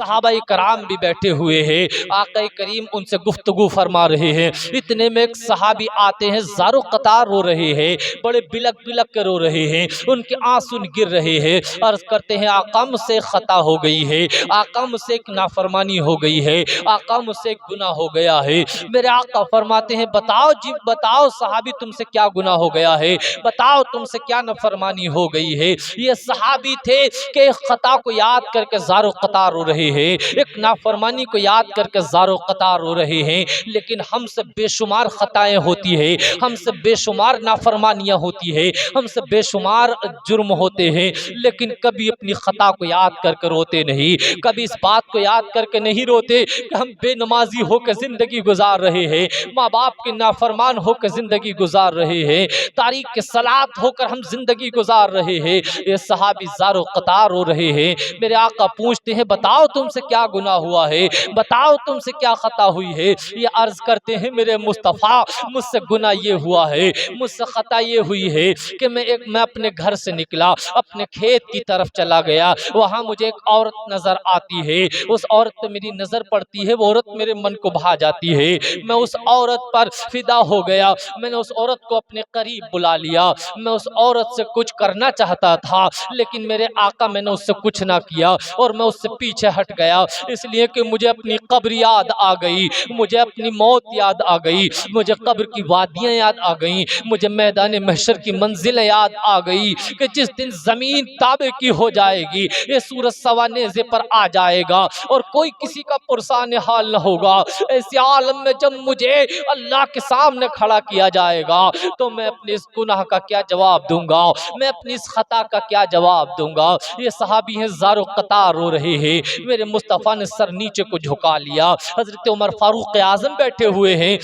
صحابہ کرام بھی بیٹھے ہوئے ہیں، آقا کریم ان سے گفتگو فرما رہے ہیں۔ اتنے میں ایک صحابی آتے ہیں، زارو قطار رو رہے ہیں، بڑے بلک بلک کے رو رہے ہیں، ان کے آنسو گر رہے ہیں، عرض کرتے ہیں آقا مجھ سے خطا ہو گئی ہے، آقا مجھ سے ایک نافرمانی ہو گئی ہے، آقا مجھ سے ایک گناہ ہو گیا ہے۔ میرے آقا فرماتے ہیں بتاؤ جی بتاؤ صحابی تم سے کیا گناہ ہو گیا ہے، بتاؤ تم سے کیا نافرمانی ہو گئی ہے۔ یہ صحابی تھے کہ ایک خطا کو یاد کر کے زارو قطار رو رہے ہیں، ایک نافرمانی کو یاد کر کے زارو قطار رو رہے ہیں، لیکن ہم سے بے شمار خطائیں ہوتی ہیں، ہم سے بے شمار نافرمانیاں ہوتی ہیں، ہم سے بے شمار جرم ہوتے ہیں، لیکن کبھی اپنی خطا کو یاد کر کے روتے نہیں، کبھی اس بات کو یاد کر کے نہیں روتے کہ ہم بے نمازی ہو کے زندگی گزار رہے ہیں، ماں باپ کے نافرمان ہو کے زندگی گزار رہے ہیں، تاریک کے صلات ہو کر ہم زندگی گزار رہے ہیں۔ یہ صحابی زارو قطار رو رہے ہیں۔ میرے آقا پوچھتے ہیں بتاؤ تم سے کیا گناہ ہوا ہے، بتاؤ تم سے کیا خطا ہوئی ہے۔ یہ عرض کرتے ہیں میرے مصطفیٰ مجھ سے گناہ یہ ہوا ہے، مجھ سے خطا یہ ہوئی ہے کہ میں اپنے گھر سے نکلا، اپنے کھیت کی طرف چلا گیا، وہاں مجھے ایک عورت نظر آتی ہے، اس عورت پہ میری نظر پڑتی ہے، وہ عورت میرے من کو بھا جاتی ہے، میں اس عورت پر فدا ہو گیا، میں نے اس عورت کو اپنے قریب بلا لیا، میں اس عورت سے کچھ کرنا چاہتا تھا لیکن میرے آقا میں نے اس سے کچھ نہ کیا اور میں اس سے پیچھے ہٹ گیا، اس لیے کہ مجھے اپنی قبر یاد آ گئی، مجھے اپنی موت یاد آ گئی، مجھے قبر کی وادیاں یاد آ گئیں، مجھے میدان محشر کی منزلیں یاد آ گئی کہ جس دن زمین تابے کی ہو جائے گی، یہ سورج سوا نیزے پر آ جائے گا اور کوئی کسی کا پرسان حال نہ ہوگا، ایسے عالم میں جب مجھے اللہ کے سامنے کھڑا کیا جائے گا تو میں اپنے اس گناہ کا کیا جواب دوں گا، میں اپنی اس خطا کا کیا جواب دوں گا۔ یہ صحابی ہیں زارو قطار رو رہے ہیں، میرے مصطفیٰ نے سر نیچے کو جھکا لیا، حضرت عمر فاروق اعظم بیٹھے ہوئے ہیں،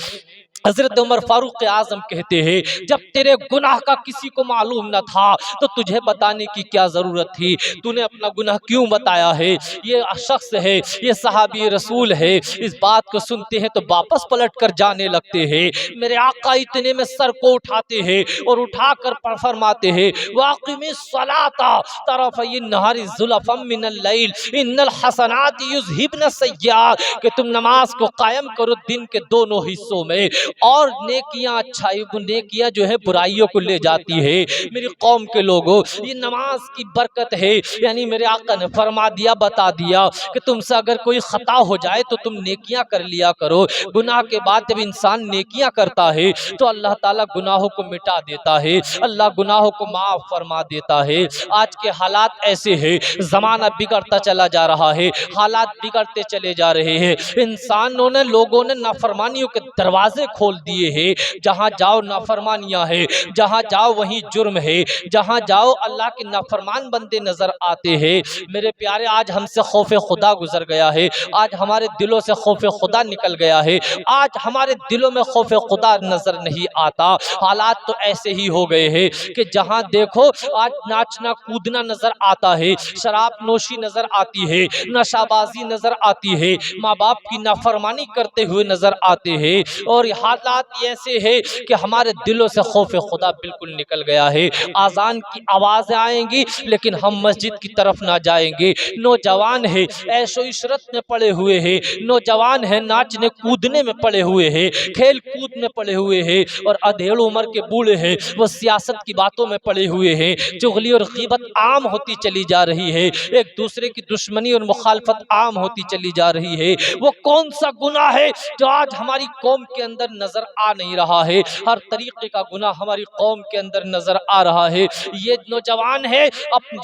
حضرت عمر فاروق اعظم کہتے ہیں جب تیرے گناہ کا کسی کو معلوم نہ تھا تو تجھے بتانے کی کیا ضرورت تھی، تو نے اپنا گناہ کیوں بتایا ہے۔ یہ شخص ہے، یہ صحابی رسول ہے، اس بات کو سنتے ہیں تو واپس پلٹ کر جانے لگتے ہیں۔ میرے آقا اتنے میں سر کو اٹھاتے ہیں اور اٹھا کر فرماتے ہیں واقم الصلاۃ طرفی النہار زلفا من اللیل ان الحسنات یذہبن السیئات، کہ تم نماز کو قائم کرو دن کے دونوں حصوں میں، اور نیکیاں اچھائی نیکیاں جو ہے برائیوں کو لے جاتی ہے۔ میری قوم کے لوگوں یہ نماز کی برکت ہے، یعنی میرے آقا نے فرما دیا بتا دیا کہ تم سے اگر کوئی خطا ہو جائے تو تم نیکیاں کر لیا کرو، گناہ کے بعد جب انسان نیکیاں کرتا ہے تو اللہ تعالیٰ گناہوں کو مٹا دیتا ہے، اللہ گناہوں کو معاف فرما دیتا ہے۔ آج کے حالات ایسے ہیں، زمانہ بگڑتا چلا جا رہا ہے، حالات بگڑتے چلے جا رہے ہیں، انسانوں نے لوگوں نے نافرمانیوں کے دروازے کھول دیے ہیں، جہاں جاؤ نافرمانیاں ہیں، جہاں جاؤ وہیں جرم ہے، جہاں جاؤ اللہ کے نافرمان بندے نظر آتے ہیں۔ میرے پیارے آج ہم سے خوف خدا گزر گیا ہے، آج ہمارے دلوں سے خوف خدا نکل گیا ہے، آج ہمارے دلوں میں خوف خدا نظر نہیں آتا۔ حالات تو ایسے ہی ہو گئے ہیں کہ جہاں دیکھو آج ناچنا کودنا نظر آتا ہے، شراب نوشی نظر آتی ہے، نشہ بازی نظر آتی ہے، ماں باپ کی نافرمانی کرتے ہوئے نظر آتے ہیں، اور حالات ایسے ہیں کہ ہمارے دلوں سے خوف خدا بالکل نکل گیا ہے۔ آذان کی آوازیں آئیں گی لیکن ہم مسجد کی طرف نہ جائیں گے، نوجوان ہیں عیش و عشرت میں پڑے ہوئے ہیں، نوجوان ہیں ناچنے کودنے میں پڑے ہوئے ہیں، کھیل کود میں پڑے ہوئے ہیں، اور ادھیڑ عمر کے بوڑھے ہیں وہ سیاست کی باتوں میں پڑے ہوئے ہیں، چغلی اور غیبت عام ہوتی چلی جا رہی ہے، ایک دوسرے کی دشمنی اور مخالفت عام ہوتی چلی جا رہی ہے۔ وہ کون سا گناہ ہے جو آج ہماری قوم کے اندر نظر آ نہیں رہا ہے؟ ہر طریقے کا گناہ ہماری قوم کے اندر نظر آ رہا ہے۔ یہ نوجوان ہے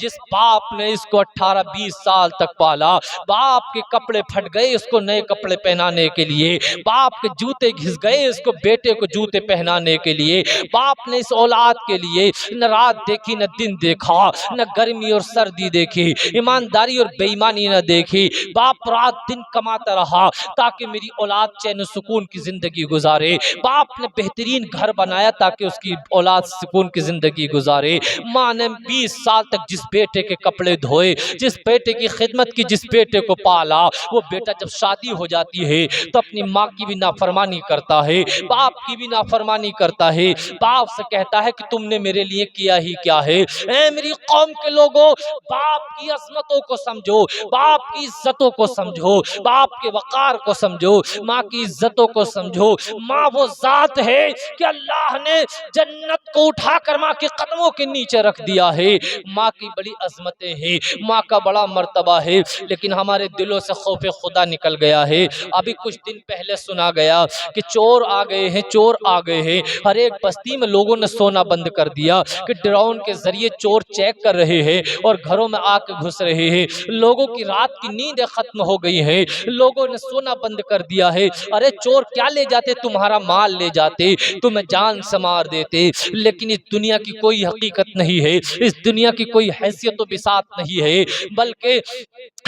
جس باپ نے اس کو 18-20 سال تک پالا، باپ کے کپڑے پھٹ گئے اس کو نئے کپڑے پہنانے کے لیے، باپ کے جوتے گھس گئے اس کو بیٹے کو جوتے پہنانے کے لیے، باپ نے اس اولاد کے لیے نہ رات دیکھی نہ دن دیکھا، نہ گرمی اور سردی دیکھی، ایمانداری اور بے ایمانی نہ دیکھی، باپ رات دن کماتا رہا تاکہ میری اولاد چین و سکون کی زندگی گزارے۔ گزارے، باپ نے بہترین گھر بنایا تاکہ اس کی اولاد سکون کی زندگی گزارے، ماں نے 20 سال تک جس بیٹے کے کپڑے دھوئے، جس بیٹے کی خدمت کی، جس بیٹے کو پالا، وہ بیٹا جب شادی ہو جاتی ہے تو اپنی ماں کی بھی نافرمانی کرتا ہے، باپ کی بھی نافرمانی کرتا ہے، باپ سے کہتا ہے کہ تم نے میرے لیے کیا ہی کیا ہے۔ اے میری قوم کے لوگوں، باپ کی عظمتوں کو سمجھو، باپ کی عزتوں کو سمجھو، باپ کے وقار کو سمجھو، ماں کی عزتوں کو سمجھو۔ ماں وہ ذات ہے کہ اللہ نے جنت کو اٹھا کر ماں کے قدموں کے نیچے رکھ دیا ہے۔ ماں کی بڑی عظمتیں ہیں، ماں کا بڑا مرتبہ ہے، لیکن ہمارے دلوں سے خوف خدا نکل گیا ہے۔ ابھی کچھ دن پہلے سنا گیا کہ چور آ گئے ہیں، چور آ گئے ہیں، ہر ایک بستی میں لوگوں نے سونا بند کر دیا کہ ڈرون کے ذریعے چور چیک کر رہے ہیں اور گھروں میں آ کے گھس رہے ہیں، لوگوں کی رات کی نیندیں ختم ہو گئی ہیں، لوگوں نے سونا بند کر دیا ہے۔ ارے چور کیا لے جاتے؟ تمہارا مال لے جاتے، تمہیں جان سے مار دیتے، لیکن اس دنیا کی کوئی حقیقت نہیں ہے، اس دنیا کی کوئی حیثیت و بساط نہیں ہے، بلکہ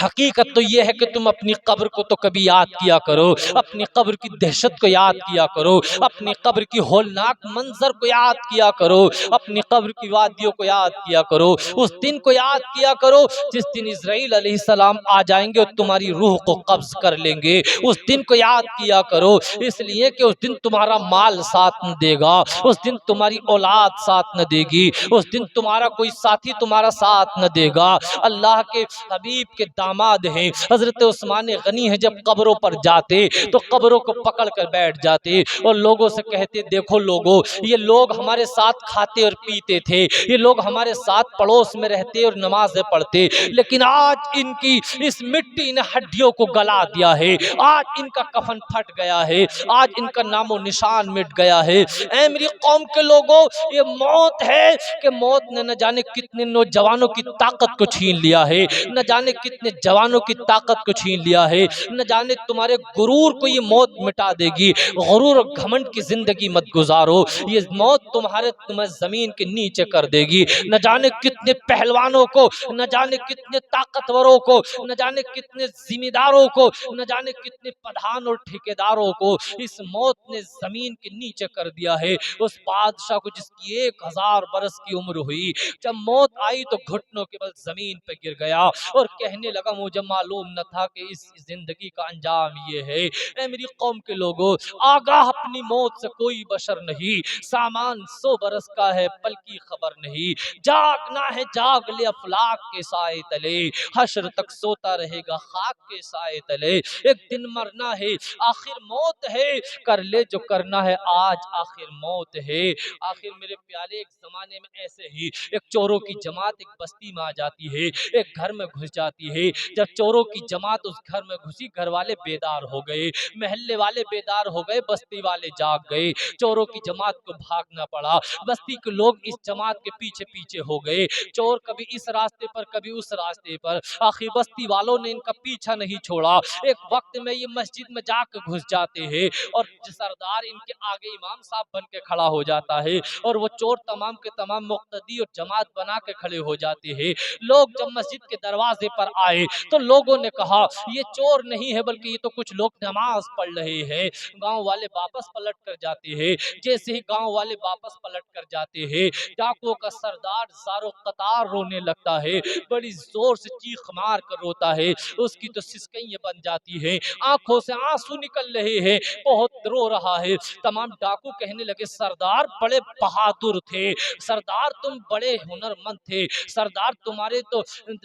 حقیقت تو یہ ہے کہ تم اپنی قبر کو تو کبھی یاد کیا کرو، اپنی قبر کی دہشت کو یاد کیا کرو، اپنی قبر کی ہولناک منظر کو یاد کیا کرو، اپنی قبر کی وادیوں کو یاد کیا کرو، اس دن کو یاد کیا کرو جس دن اسرائیل علیہ السلام آ جائیں گے اور تمہاری روح کو قبض کر لیں گے۔ اس دن کو یاد کیا کرو، اس لیے کہ اس دن تمہارا مال ساتھ نہ دے گا، اس دن تمہاری اولاد ساتھ نہ دے گی، اس دن تمہارا کوئی ساتھی تمہارا ساتھ نہ دے گا۔ اللہ کے حبیب کے داماد ہیں حضرت عثمان غنی ہیں، جب قبروں پر جاتے تو قبروں کو پکڑ کر بیٹھ جاتے اور لوگوں سے کہتے دیکھو لوگوں، یہ لوگ ہمارے ساتھ کھاتے اور پیتے تھے، یہ لوگ ہمارے ساتھ پڑوس میں رہتے اور نمازیں پڑھتے، لیکن آج ان کی اس مٹی نے ہڈیوں کو گلا دیا ہے، آج ان کا کفن پھٹ گیا ہے، آج ان کا نام و نشان مٹ گیا ہے۔ اے میری قوم کے لوگوں، یہ موت ہے کہ موت نے نہ جانے کتنے نوجوانوں کی طاقت کو چھین لیا ہے، نہ جانے کتنے جوانوں کی طاقت کو چھین لیا ہے، نہ جانے تمہارے غرور کو یہ موت مٹا دے گی۔ غرور اور گھمنڈ کی زندگی مت گزارو، یہ موت تمہیں زمین کے نیچے کر دے گی۔ نہ جانے کتنے پہلوانوں کو، نہ جانے کتنے طاقتوروں کو، نہ جانے کتنے ذمہ داروں کو، نہ جانے کتنے پٹھان اور ٹھیکیداروں کو اس موت نے زمین کے نیچے کر دیا ہے۔ اس بادشاہ کو جس کی 1000 برس کی عمر ہوئی، جب موت آئی تو گھٹنوں کے بل زمین پہ گر گیا اور کہنے لگا مجھے معلوم نہ تھا کہ اس زندگی کا انجام یہ ہے۔ اے میری قوم کے لوگوں، آگاہ اپنی موت سے کوئی بشر نہیں، سامان 100 برس کا ہے پل کی خبر نہیں، جاگنا ہے جاگ لے افلاک کے سائے تلے، حشر تک سوتا رہے گا خاک کے سائے تلے، ایک دن مرنا ہے آخر موت ہے، کر لے جو کرنا ہے آج آخر موت ہے۔ آخر میرے پیارے ایک زمانے میں ایسے ہی ایک چوروں کی جماعت ایک بستی میں آ جاتی ہے، ایک گھر میں گھس جاتی ہے۔ جب چوروں کی جماعت اس گھر میں گھسی، گھر والے بیدار ہو گئے، محلے والے بیدار ہو گئے، بستی والے جاگ گئے، چوروں کی جماعت کو بھاگنا پڑا، بستی کے لوگ اس جماعت کے پیچھے پیچھے ہو گئے، چور کبھی اس راستے پر کبھی اس راستے پر، آخر بستی والوں نے ان کا پیچھا نہیں چھوڑا۔ ایک وقت میں یہ مسجد میں جا کے گھس جاتے ہیں اور سردار ان کے آگے امام صاحب بن کے کھڑا ہو جاتا ہے اور وہ چور تمام کے تمام مقتدی اور جماعت بنا کے کھڑے ہو جاتے ہیں۔ لوگ جب مسجد کے دروازے پر آئے تو لوگوں نے کہا یہ چور نہیں ہے بلکہ یہ تو کچھ لوگ نماز پڑھ رہے ہیں۔ گاؤں والے واپس پلٹ کر جاتے ہیں، جیسے ہی گاؤں والے واپس پلٹ کر جاتے ہیں، ڈاکوؤں کا سردار زارو قطار رونے لگتا ہے، بڑی زور سے چیخ مار کر روتا ہے، اس کی تو سسکیاں بن جاتی ہیں، آنکھوں سے آنسو نکل رہے ہیں، بہت رو رہا ہے۔ تمام ڈاکو کہنے لگے سردار بڑے بہادر تھے، سردار تم بڑے ہنرمند تھے، سردار تمہارے تو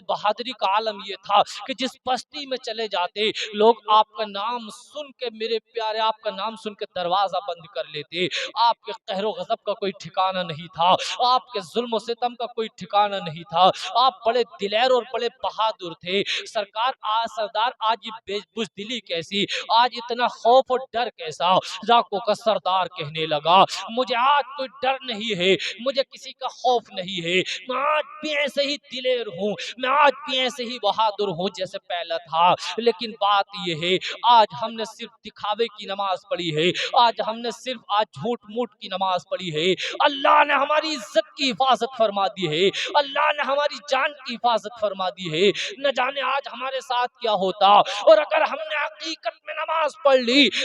بہادری کا عالم یہ تھا کہ جس بستی میں چلے جاتے لوگ آپ کا نام سن کے، میرے پیارے آپ کا نام سن کے دروازہ بند کر لیتے، آپ کے قہر و غضب کا کوئی ٹھکانہ نہیں تھا، آپ کے ظلم و ستم کا کوئی ٹھکانہ نہیں تھا، آپ بڑے دلیر اور بڑے بہادر تھے۔ سردار آج یہ بزدلی کیسی، آج اتنا خوف اور ڈر کیسا؟ ڈاکو کا سردار کہنے لگا مجھے آج کوئی ڈر نہیں ہے، مجھے کسی کا خوف نہیں ہے، میں آج بھی ایسے ہی دلیر ہوں، میں آج بھی ایسے ہی بہادر ہوں جیسے پہلا تھا، لیکن بات یہ ہے آج ہم نے صرف دکھاوے کی نماز پڑھی ہے، آج ہم نے صرف جھوٹ موٹ کی نماز پڑھی ہے، اللہ نے ہماری عزت کی حفاظت فرما دی ہے، اللہ نے ہماری جان کی حفاظت فرما دی ہے، نہ جانے آج ہمارے ساتھ کیا ہوتا، اور اگر ہم نے حقیقت میں نماز پڑھ لی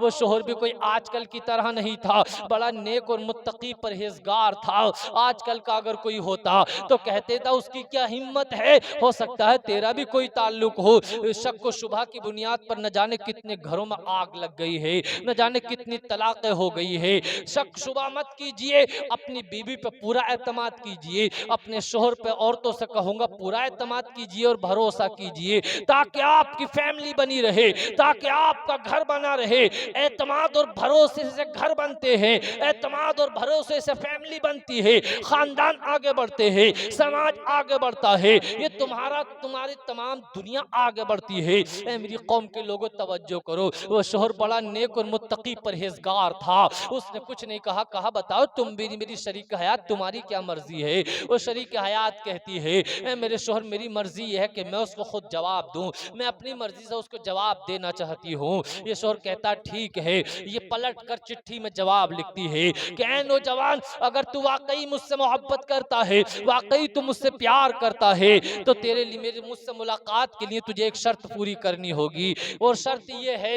وہ شوہر بھی کوئی آج کل کی طرح نہیں تھا، بڑا نیک اور متقی پرہیزگار تھا۔ آج کل کا اگر کوئی ہوتا تو کہتے تھا اس کی کیا ہمت ہے، ہو سکتا ہے تیرا بھی کوئی تعلق ہو۔ شک و شبہ کی بنیاد پر نہ جانے کتنے گھروں میں آگ لگ گئی ہے، نہ جانے کتنی طلاقیں ہو گئی ہے۔ شک شبہ مت کیجئے، اپنی بیوی پہ پورا اعتماد کیجئے، اپنے شوہر پہ عورتوں سے کہوں گا پورا اعتماد کیجئے اور بھروسہ کیجئے، تاکہ آپ کی فیملی بنی رہے، تاکہ آپ کا گھر بنا رہے۔ اعتماد اور بھروسے سے گھر بنتے ہیں، اعتماد اور بھروسے سے فیملی بنتی ہے، خاندان آگے بڑھتے ہیں، سماج آگے بڑھتا ہے، یہ تمہاری تمام دنیا آگے بڑھتی ہے۔ اے میری قوم کے لوگوں توجہ کرو، وہ شوہر بڑا نیک اور متقی پرہیزگار تھا۔ اس نے کچھ نہیں کہا، کہا بتاؤ تم بھی میری شریک حیات تمہاری کیا مرضی ہے؟ وہ شریک حیات کہتی ہے اے میرے شوہر میری مرضی یہ ہے کہ میں اس کو خود جواب دوں، میں اپنی مرضی سے اس کو جواب دینا چاہتی ہوں۔ یہ شوہر کہتا ٹھیک ہے۔ یہ پلٹ کر چٹھی میں جواب لکھتی ہے کہ اے نوجوان، اگر تو واقعی مجھ سے محبت کرتا ہے، واقعی تو مجھ سے پیار کرتا ہے، تو تیرے لیے میری مجھ سے ملاقات کے لیے تجھے ایک شرط پوری کرنی ہوگی، اور شرط یہ ہے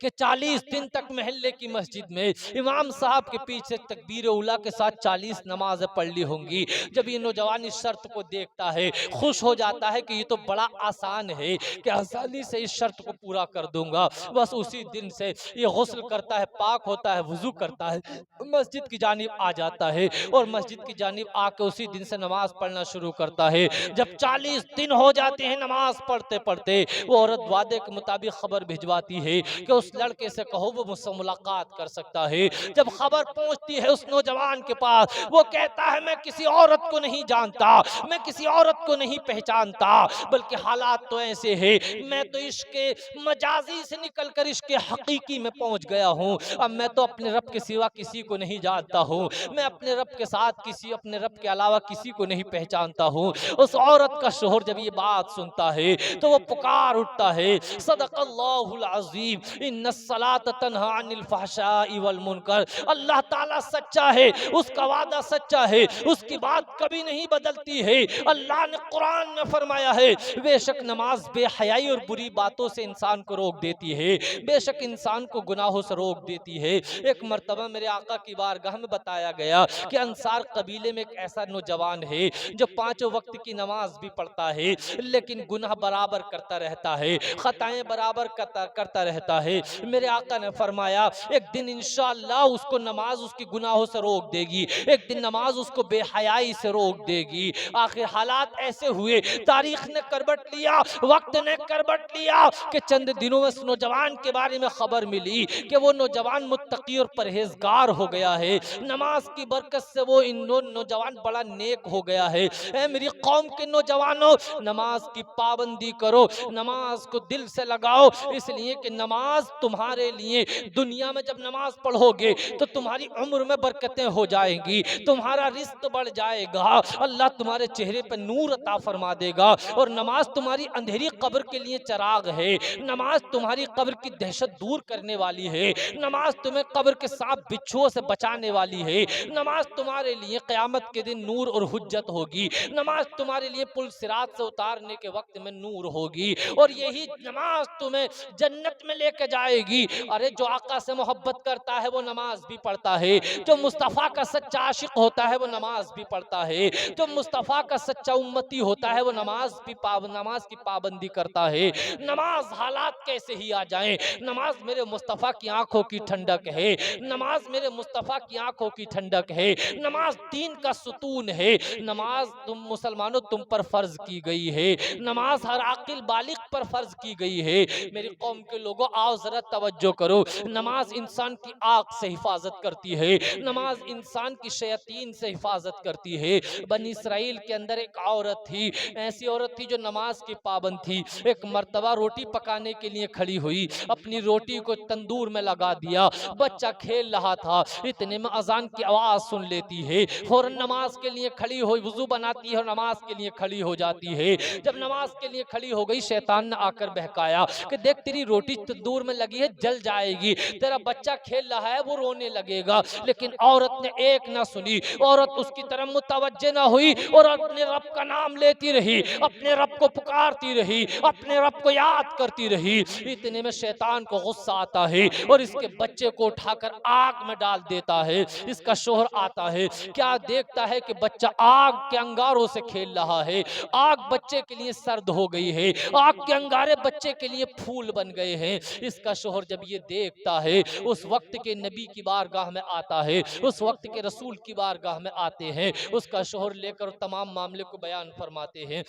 کہ 40 دن تک محلے کی مسجد میں امام صاحب کے پیچھے تکبیر اولیٰ کے ساتھ 40 نمازیں پڑھ لی ہوں گی۔ جب یہ نوجوان اس شرط کو دیکھتا ہے، خوش ہو جاتا ہے کہ یہ تو بڑا آسان ہے کہ آسانی سے اس شرط کو پورا کر دوں گا۔ بس اسی دن سے یہ غسل کرتا ہے، پاک ہوتا ہے، وضو کرتا ہے، مسجد کی جانب آ جاتا ہے اور مسجد کی جانب آ کے اسی دن سے نماز پڑھنا شروع کرتا ہے۔ جب 40 دن ہو جاتے ہیں نماز پڑھتے پڑھتے، وہ عورت وعدے کے مطابق خبر بھجواتی ہے کہ اس لڑکے سے کہو وہ مجھ سے ملاقات کر سکتا ہے۔ جب خبر پہنچتی ہے اس نوجوان کے پاس، وہ کہتا ہے میں کسی عورت کو نہیں جانتا، میں کسی عورت کو نہیں پہچانتا، بلکہ حالات تو ایسے ہیں، میں تو عشق مجازی سے نکل کر عشق حقیقی میں پہنچ گیا ہوں۔ اب میں تو اپنے رب کے سوا کسی کو نہیں جانتا ہوں، میں اپنے رب کے ساتھ اپنے رب کے علاوہ کسی کو نہیں پہچانتا ہوں۔ اس عورت کا شوہر جب یہ بات سنتا ہے تو وہ پکار اٹھتا ہے صدق اللہ العظیم ان الصلاۃ تنہی عن الفحشاء والمنکر۔ اللہ تعالیٰ سچا ہے، اس کا وعدہ سچا ہے، اس کی بات کبھی نہیں بدلتی ہے۔ اللہ نے قرآن میں فرمایا ہے بے شک نماز بے حیائی اور بری باتوں سے انسان کو روک دیتی ہے، بے شک انسان کو گناہوں سے روک دیتی ہے۔ ایک مرتبہ میرے آقا کی بارگاہ میں بتایا گیا کہ انصار قبیلے میں ایک ایسا نوجوان ہے جو 5 وقت کی نماز بھی پڑھتا ہے لیکن گناہ برابر کرتا رہتا ہے، خطائیں برابر کرتا رہتا ہے۔ میرے آقا نے فرمایا ایک دن انشاءاللہ اس کو نماز اس کی گناہوں سے روک دے گی، ایک دن نماز اس کو بے حیائی سے روک دے گی۔ آخر حالات ایسے ہوئے، تاریخ نے کربٹ لیا، وقت نے کربٹ لیا کہ چند دنوں میں اس نوجوان کے بارے میں خبر ملی کہ وہ نوجوان متقی اور پرہیزگار ہو گیا ہے، نماز کی برکت سے وہ نوجوان بڑا نیک ہو گیا ہے۔ اے میری قوم کے نوجوانوں، نماز کی پابندی کرو، نماز کو دل سے لگاؤ، اس لیے کہ نماز تمہارے لیے دنیا میں جب نماز پڑھو گے تو تمہاری عمر میں برکتیں ہو جائیں گی، تمہارا رزق بڑھ جائے گا، اللہ تمہارے چہرے پر نور عطا فرما دے گا، اور نماز تمہاری اندھیری قبر کے لیے چراغ ہے، نماز تمہاری قبر کی دہشت دور کرنے والی ہے، نماز تمہیں قبر کے سانپ بچھوؤں سے بچانے والی ہے، نماز تمہارے لیے قیامت کے دن نور اور حجت ہوگی، نماز تمہارے لیے پل صراط سے اتارنے کے وقت میں نور ہوگی، اور یہی نماز تمہیں جنت میں لے کے جائے گی۔ ارے جو آقا سے محبت کرتا ہے وہ نماز بھی پڑھتا ہے، جو مصطفیٰ کا سچا عاشق ہوتا ہے وہ نماز بھی پڑھتا ہے، جو مصطفیٰ کا سچا امتی ہوتا ہے وہ نماز کی پابندی کرتا ہے۔ نماز حالات کیسے ہی آ جائیں، نماز میرے مصطفیٰ کی آنکھوں کی ٹھنڈک ہے، نماز میرے مصطفیٰ کی آنکھوں کی ٹھنڈک ہے، نماز دین کا ستون ہے، نماز تم مسلمانوں تم پر فرض کی گئی ہے، نماز ہر عاقل بالغ پر فرض کی گئی ہے۔ میری قوم کے لوگوں آؤ ذرا توجہ کرو، نماز انسان کی آنکھ سے حفاظت کرتی ہے، نماز انسان کی شیاطین سے حفاظت کرتی ہے۔ بنی اسرائیل کے اندر ایک عورت تھی، ایسی عورت تھی جو نماز کی پابند تھی۔ ایک مرتبہ روٹی پکانے کے لیے کھڑی ہوئی، اپنی روٹی کو تندور میں لگا دیا، بچہ کھیل رہا تھا، اتنے میں اذان کی آواز سن لیتی ہے، فوراً نماز کے لیے کھڑی ہوئی، وضو بناتی ہے اور نماز کے لیے کھڑی ہو جاتی ہے۔ جب نماز کے لیے کھڑی ہو گئی، شیطان نے آ کر بہکایا کہ دیکھ تیری روٹی تندور میں لگی لگی ہے جل جائے گی، تیرا بچہ کھیل رہا ہے وہ رونے لگے گا. لیکن عورت نے ایک نہ سنی، عورت اس کی طرف متوجہ نہ ہوئی اور اپنے رب کا نام لیتی رہی، اپنے رب کو پکارتی رہی، اپنے رب کو یاد کرتی رہی. اتنے میں شیطان کو غصہ آتا ہے اور اس کے بچے کو اٹھا کر آگ میں ڈال دیتا ہے. اس کا شوہر آتا ہے، کیا دیکھتا ہے کہ بچہ آگ کے انگاروں سے کھیل رہا ہے. آگ بچے کے لیے سرد ہو گئی ہے، آگ کے انگارے بچے کے لیے پھول بن گئے ہیں. اس کا شوہر جب یہ دیکھتا ہے، اس وقت کے نبی کی بارگاہ میں آتا ہے، اس وقت کے رسول کی بارگاہ میں آتے ہیں. اس کا شوہر لے کر تمام معاملے کو بیان فرماتے ہیں.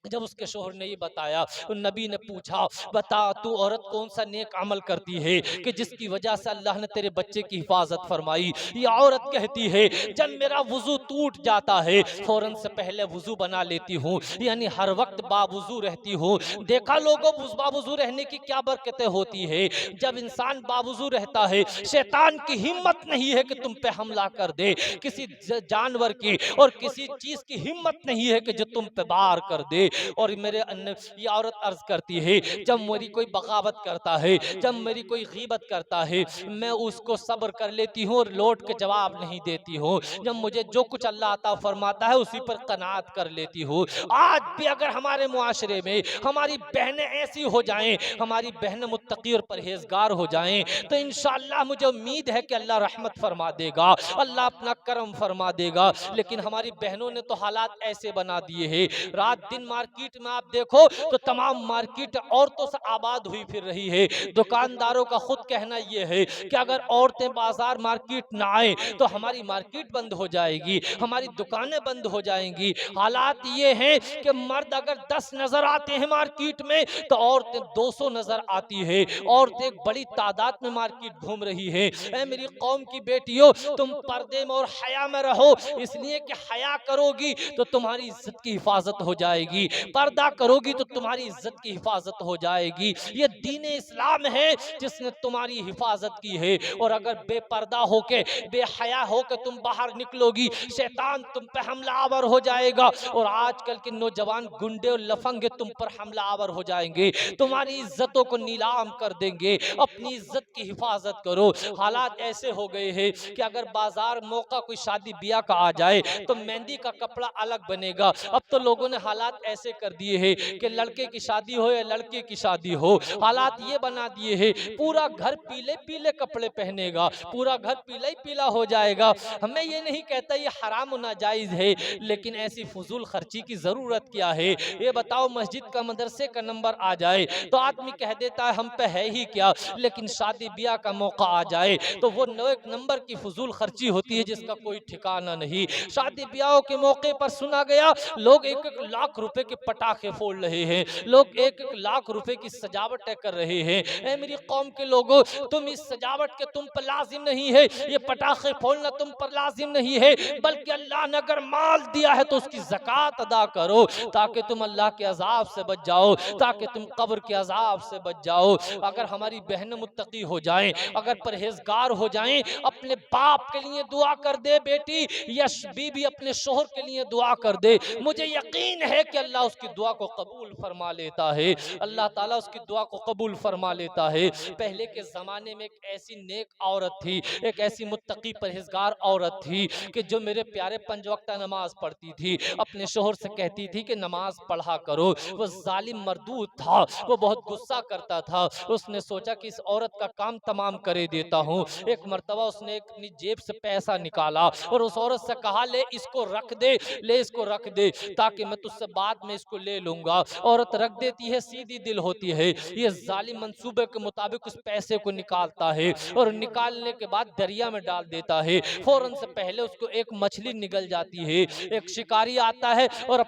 جب اس کے شوہر نے یہ بتایا، نبی نے پوچھا بتا تو عورت کون سا نیک عمل کرتی ہے کہ جس کی وجہ سے اللہ نے تیرے بچے کی حفاظت فرمائی. یہ عورت کہتی ہے جب میرا وضو ٹوٹ جاتا ہے فوراً سے پہلے وضو بنا لیتی ہوں، یعنی ہر وقت باوضو رہتی ہوں. دیکھا لوگوں باوضو رہنے کی کیا برکتیں ہوتی ہے. جب انسان باوضو رہتا ہے شیطان کی ہمت نہیں ہے کہ تم پہ حملہ کر دے، کسی جانور کی اور کسی چیز کی ہمت نہیں ہے کہ جو تم پہ بار کر دے. اور یہ عورت عرض کرتی ہے جب میری کوئی بغاوت کرتا ہے، جب میری کوئی غیبت کرتا ہے، میں اس کو صبر کر لیتی ہوں اور لوٹ کے جواب نہیں دیتی ہوں. جب مجھے جو کچھ اللہ عطا فرماتا ہے اسی پر قناعت کر لیتی ہوں. آج بھی اگر ہمارے معاشرے میں ہماری بہنیں ایسی ہو جائیں، ہماری بہنیں متقی اور پرہیزگار ہو جائیں، تو انشاءاللہ مجھے امید ہے کہ اللہ رحمت فرما دے گا، اللہ اپنا کرم فرما دے گا. لیکن ہماری بہنوں نے تو حالات ایسے بنا دیے ہیں، رات دن مارکیٹ میں آپ دیکھو تو تمام مارکیٹ عورتوں سے آباد ہوئی پھر رہی ہے. دکانداروں کا خود کہنا یہ ہے کہ اگر عورتیں بازار مارکیٹ نہ آئیں تو ہماری مارکیٹ بند ہو جائے گی، ہماری دکانیں بند ہو جائیں گی. حالات یہ ہیں کہ مرد اگر 10 نظر آتے ہیں مارکیٹ میں تو عورتیں 200 نظر آتی ہے. عورتیں ایک بڑی تعداد میں مارکیٹ گھوم رہی ہے. اے میری قوم کی بیٹیوں، تم پردے میں اور حیا میں رہو، اس لیے کہ حیا کرو گی تو تمہاری عزت کی حفاظت ہو جائے گی، پردہ کرو گی تو تمہاری عزت کی حفاظت ہو جائے گی. یہ دین اسلام ہے جس نے تمہاری حفاظت کی ہے. اور اگر بے پردہ ہو کے بے حیا ہو کے تم باہر نکلو گی شیطان تم پہ حملہ آور ہو جائے گا. اور آج کل کے نوجوان گنڈے اور لفنگے تم پر حملہ آور ہو جائیں گے، تمہاری عزتوں کو نیلام کر دیں گے. اپنی عزت کی حفاظت کرو. حالات ایسے ہو گئے ہیں کہ اگر بازار موقع کوئی شادی بیاہ کا آ جائے تو مہندی کا کپڑا الگ بنے گا. اب تو لوگوں نے حالات ایسے کر دیے ہیں کہ لڑکے کی شادی ہو یا لڑکے کی شادی ہو، حالات یہ بنا دیے ہیں پورا گھر پیلے پیلے کپڑے پہنے گا، پورا گھر پیلا ہی پیلا ہو جائے گا. ہمیں یہ نہیں کہتا یہ حرام و ناجائز ہے، لیکن ایسی فضول خرچی کی ضرورت کیا ہے. یہ بتاؤ مسجد کا مدرسے کا نمبر آ جائے تو آدمی کہہ دیتا ہے ہم پہ ہے ہی کیا، لیکن شادی بیاہ کا موقع آ جائے تو وہ ایک نمبر کی فضول خرچی ہوتی ہے جس کا کوئی ٹھکانہ نہیں. شادی بیاہوں کے موقع پر سنا گیا لوگ 1-1 لاکھ روپے کے پٹاخے پھوڑ رہے ہیں، لوگ 1-1 لاکھ روپے کی سجاوٹیں کر رہے ہیں. اے میری قوم کے لوگوں، تم اس سجاوٹ کے تم پر لازم نہیں ہے، یہ پٹاخے پھوڑنا تم پر لازم نہیں ہے، بلکہ اللہ نے اگر مال دیا ہے تو اس کی زکوٰۃ ادا کرو تاکہ تم اللہ کے عذاب سے بچ جاؤ، تاکہ تم قبر کے عذاب سے بچ جاؤ. اگر ہماری بہنیں متقی ہو جائیں، اگر پرہیزگار ہو جائیں، اپنے باپ کے لیے دعا کر دے بیٹی، یا بیوی اپنے شوہر کے لیے دعا کر دے، مجھے یقین ہے کہ اللہ اس کی دعا کو قبول فرما لیتا ہے، اللہ تعالیٰ اس کی دعا کو قبول فرما لیتا ہے. پہلے کے زمانے میں ایک ایسی نیک عورت تھی، ایک ایسی متقی پرہیزگار عورت تھی کہ جو میرے پیارے 5 وقتہ نماز پڑھتی تھی، اپنے شوہر سے کہتی تھی کہ نماز پڑھا کرو. وہ ظالم مردود تھا، وہ بہت غصہ کرتا تھا. اس نے سوچا کہ اس عورت کا کام تمام کرے دیتا ہوں. ایک مرتبہ اس نے اپنی جیب سے پیسہ نکالا اور اس عورت سے کہا لے اس کو رکھ دے، لے اس کو رکھ دے تاکہ میں تجھ سے بعد میں اس کو لے لوں گا. عورت رکھ دیتی ہے، سیدھی دل ہوتی ہے. یہ ظالم منصوبے کے مطابق اس پیسے کو نکالتا ہے اور نکالنے کے بعد دریا میں ڈال دیتا ہے. فوراً سے پہلے اس کو ایک مچھلی نگل جاتی ہے. ایک شکاری آتا ہے اور